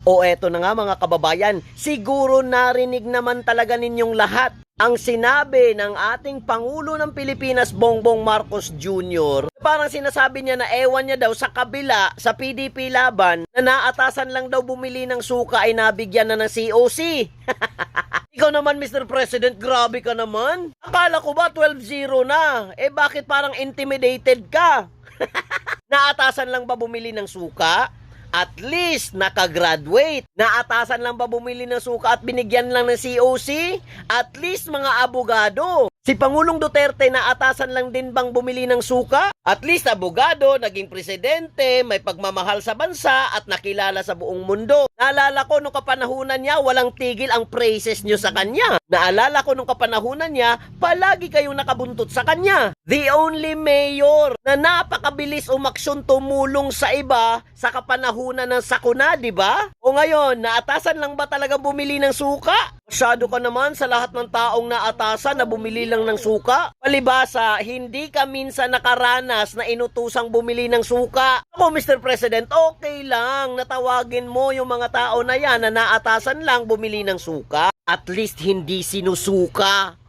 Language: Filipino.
O eto na nga mga kababayan, siguro narinig naman talaga ninyong lahat ang sinabi ng ating Pangulo ng Pilipinas, Bongbong Marcos Jr. Parang sinasabi niya na ewan niya daw sa kabila, sa PDP laban, na naatasan lang daw bumili ng suka ay nabigyan na ng COC. Ikaw naman, Mr. President, grabe ka naman. Akala ko ba 12-0 na? Eh bakit parang intimidated ka? Naatasan lang ba bumili ng suka? At least nakagraduate. Naatasan lang ba bumili ng suka at binigyan lang ng COC? At least mga abogado. Si Pangulong Duterte naatasan lang din bang bumili ng suka? At least abogado, naging presidente, may pagmamahal sa bansa at nakilala sa buong mundo. Naalala ko nung kapanahunan niya, walang tigil ang praises niyo sa kanya. Naalala ko nung kapanahunan niya, palagi kayong nakabuntot sa kanya. The only mayor na napakabilis umaksyon tumulong sa iba sa kapanahunan ng sakuna, di ba? O ngayon, naatasan lang ba talaga bumili ng suka? Masyado ka naman sa lahat ng taong naatasan na bumili lang ng suka. Palibasa, hindi ka minsan nakaranas na inutusang bumili ng suka. Ako, Mr. President, okay lang. Natawagin mo yung mga tao na yan na naatasan lang bumili ng suka. At least hindi sinusuka.